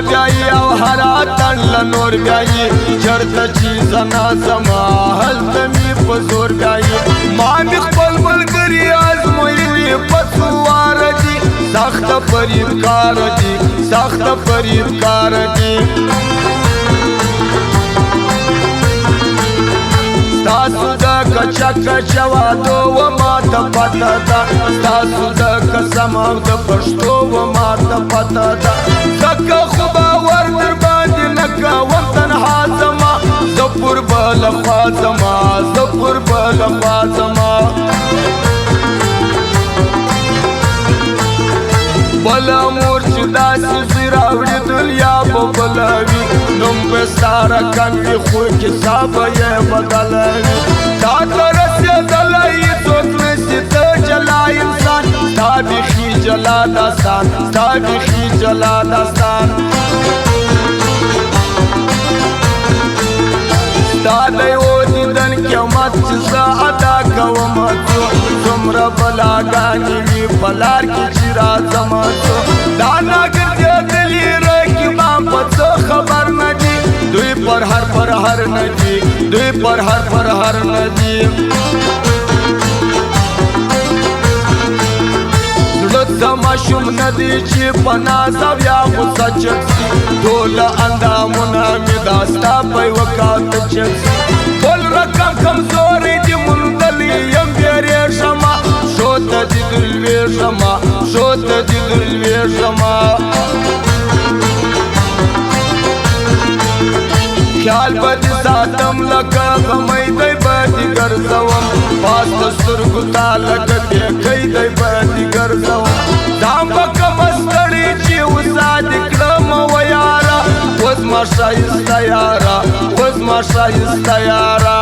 بیایی او حراتن لنور بیایی چرته چی زنا زما هلته می په زور بیایی ما می خپل ملګري ازمویلي په څو واره دي سخته فریبکار دي سخته فریبکار دي ستاسو د کچا کچا وادو و ما ته پته ده ستاسو د قسم او د پښتو و ما ته پته ده ځکه خو باور در باندې نه کوم تنها زما زه پر بله خوا ځما زه پر بله خوا ځما بله مور چې داسې زوی راوړي دنیا به بله وي نوم به ستا رقم وي خو کیسه به یې بدله وي تا ته رسېدلی څوک نشي ته جلا انسان ستا بیخي جلا داستان ستا بیخي جلا داستان ستا د یو دیدن قیمت چې زه ادا کوم څومره بلاګانې وي په لار کې چې راځم دا ناګرځېدلي رقیبان په څه خبر نه دي دوی پر هر نه دي دوی پر هر نه دي زړه د ماشوم نه دی چې په ناز او یا غوسه چک سي ټوله اندامونه مې دا ستا په یوه کال ته چک سي بل رقم کمزوری دي موندلی یم بیریږمه شو ته دې درلویږمه شو ته دې درلویږمه خیال به دې ساتم لکه غمی دی به دې ګرځوم پاس د سترګو تا لکه بیکی دی به دې ګرځوم دام به کمه ستړې چې وسا دې کړم و یاره اوس ما ښایسته یاره اوس ما ښایسته یاره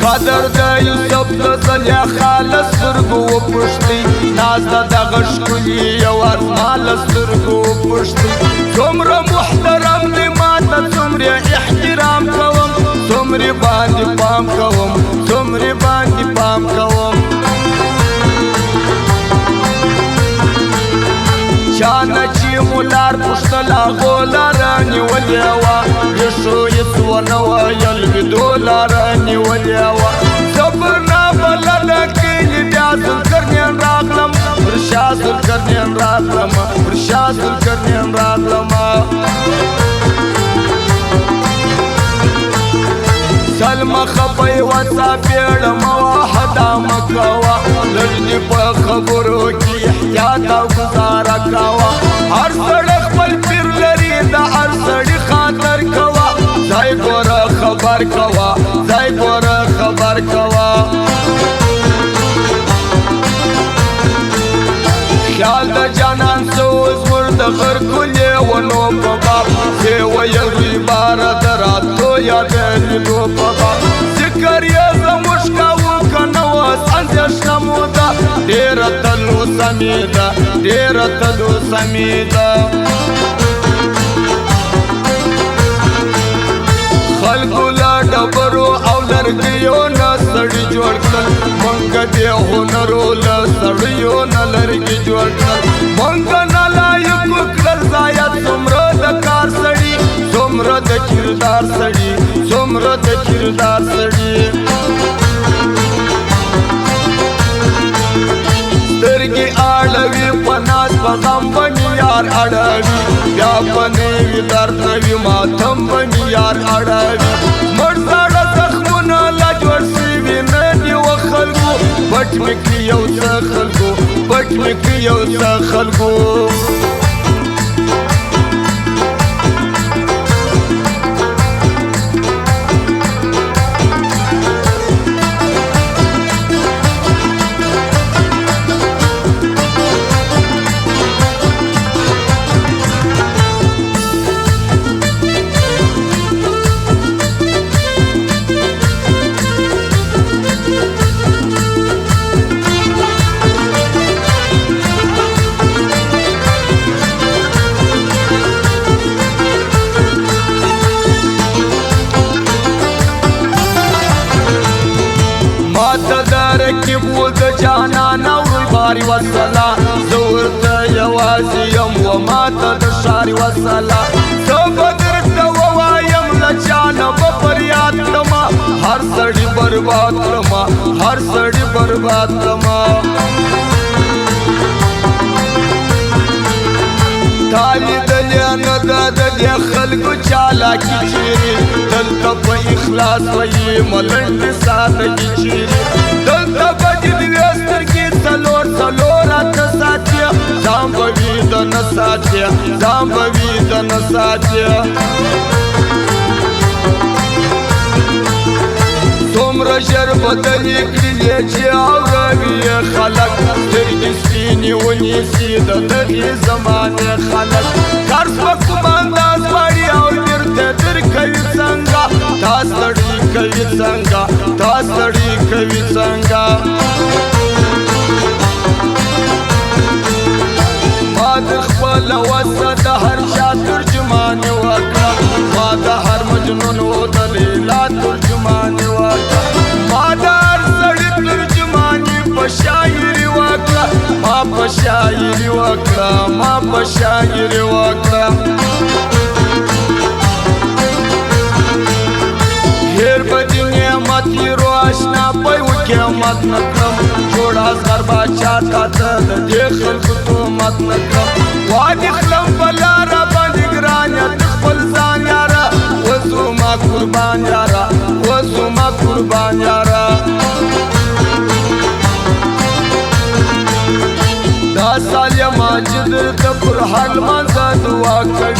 قدر د یوسف د زلیخا خاله سترګو وپوښتئ ناز د دغه ښکلي یو ارمان له سترګو وپوښتئ څومره محترم دی ما ته څومره احترام کوم څومره باندې پام کوم څومره باندې پام کوم چانه چې مو لار پوښتل هغو لاره نیولې وه ریښو هېڅ ونه ویل ویدو لاره نیولې وه زه پر نابلده کلي بیا ذوالقرنین راغلم پر شا ذوالقرنین راغلم پر شا ذوالقرنین راغلم سل مخه په یوه څاپېړه موحده مه کوه لږ دې په خبرو کې احتیاط او ګزاره کوه هر سړی خپل پیر لري د هر سړي خاطر کوه ځای ګوره خبر کوه ځای ګوره خبر کوه خیال د جانان څه زموږ د غرکلې ونو په باب چې ویل دوی باره د راتلو یا د لیدو په باب ذکر یې زموږ کوو که نه اوس اندېښنه مو ده ډېره تلوسه مې ده ډېره تلوسه مې ده خلکو له ډبرو او لرګیو نه سړي جوړ کړل مونږ دې هنرو له سړیو نه لرګي جوړ کړل مونږ نه لایقو کړل ځایه څومره د کار سړي څومره د کردار سړي څومره د کردار سړي سترګې اړوي په ناز په غم به مې یار اړوي بیا به نه وي درد نه وي ماتم به مې یار اړوي مړ زاړه زخمونه لا جوړ سوي نه دي و خلکو پټ مې کړي یو څه خلکو پټ مې کړي یو څه خلکو جانان اوري باري وصلا زورت یوازې یم و ماته د ښاري وصلا زه به درته ووایم له چا نه به فریاد کړمه هر سړي برباد کړمه هر سړي برباد کړمه تا لیدلې نه ده د دې خلکو چالاکي چیرې دلته په اخلاص وایي ملنډې سادګي چیرې دلته به دې دوې سترګې څلور اته ساتې ځان به ویده نه ساتې ځان به ویده نه ساتې څومره ژر بدلې کړلې چې اوروي یې خلک سترګې سپینې ونیسي د دغې زمانې خلک قرض په کوم انداز غواړي او بیرته درکوي څنګه تا ستړي کوي څنګه تا ستړي کوي څنګه ما د خپله وسه د هر چا ترجمانې وکړه ما د هر مجنون و د لیلا ترجمانې وکړه ما د هر سړي ترجمانې په شاعري وکړه ما په شاعري وکړه ما په شاعري وکړه هیر به دې نعمت هیرو اشنا په یو قیامت نه کړم جوړ اصغر باچا تا ته د دې خلکو تهمت نه کړم وادي خلم په لاره باندې ګرانه د خپل ځان یاره وزو ما قربان یاره وزو ما قربان یاره دا سال یې ماجد ته پر هر لمانځه دعا کوي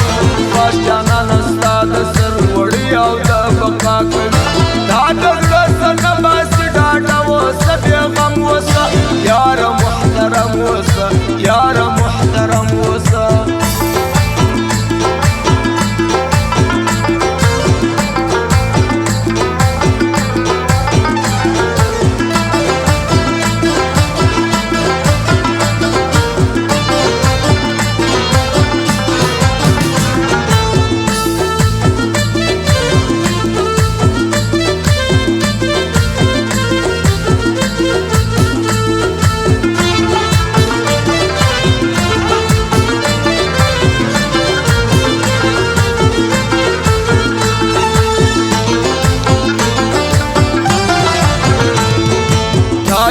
کاش جانانه ستا د سر وړي او د بقا کوي دا د زړه څخه باسي ډاډه اوسه بېغم اوسه یاره محترم اوسه یاره محترم اوسه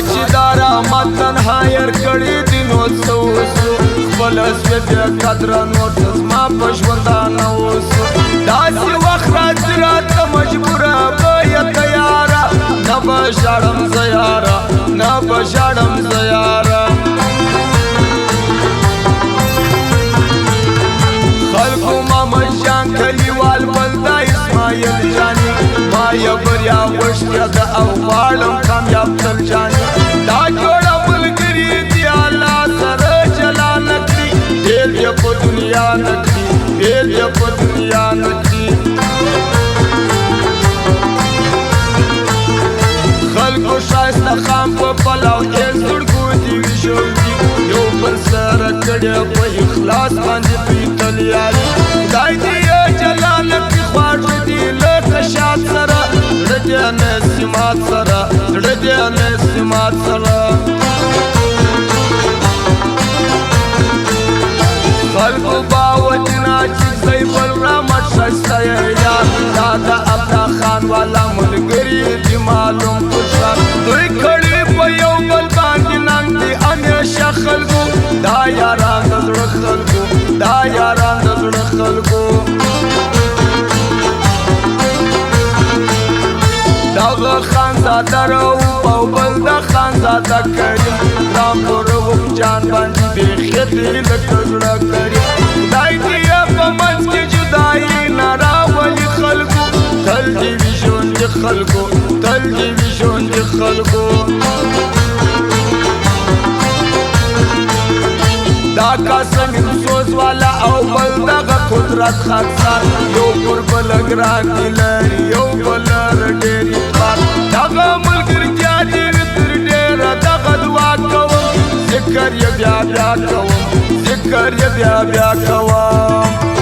چې دا رحمت تنها ير کړي دي نو څه وسو خپل سوې بیا قدره نو زما په ژوندانه اوسو داسې وخت راځي راته مجبوره به یې تیاره نه به ژاړم زه یاره نه به ژاړم زه یاره خلکو محمد جان کلیوال بل دا اسماعیل جاني ما یې بریا غوښتې ده او غواړم کامیاب تل جاني دا جوړه ملګري دي الله سره جلا نه کړي بېل یې په دنیا نه کړي بېل یې په دنیا نه کړي خلکو ښایسته خان په پلو کې زړګو دي وي ژوندي یو بل سره کړي په اخلاص باندې دوی تل یاري خدای دې یې جلا نه کړي خواږه دي لکه شات سره زړه دې نسیمات سره زړه دې نسیمات سره خلکو باوجنا چې سیف الرحمت ښایسته یار دا د ابدا خان والا ملګري دي معلوم خوشحال دوی کړي په یو بل باندې ننګ دي همیشه خلکو دا یاران د زړه خلکو دا یاران د زړه خلکو دغه خانزاده رؤوف او بل د خانزاده کریم رام په رؤوف جان باندې بیخي دې لکه زړه کریم خدای دې یې په منځ کې جدایي نه راولي خلکو تل دې وي ژوند خلکو تل دې وي ژوند خلکو دا قاسم سوز والا او بل دغه قدرت خاصار یو پر بل ګران دي لري یو بل ډېرې پار دغه ملګرتیا دې تر ډېره دغه دعا کوم ذکر یې بیا بیا کوم ذکر یې بیا بیا کوم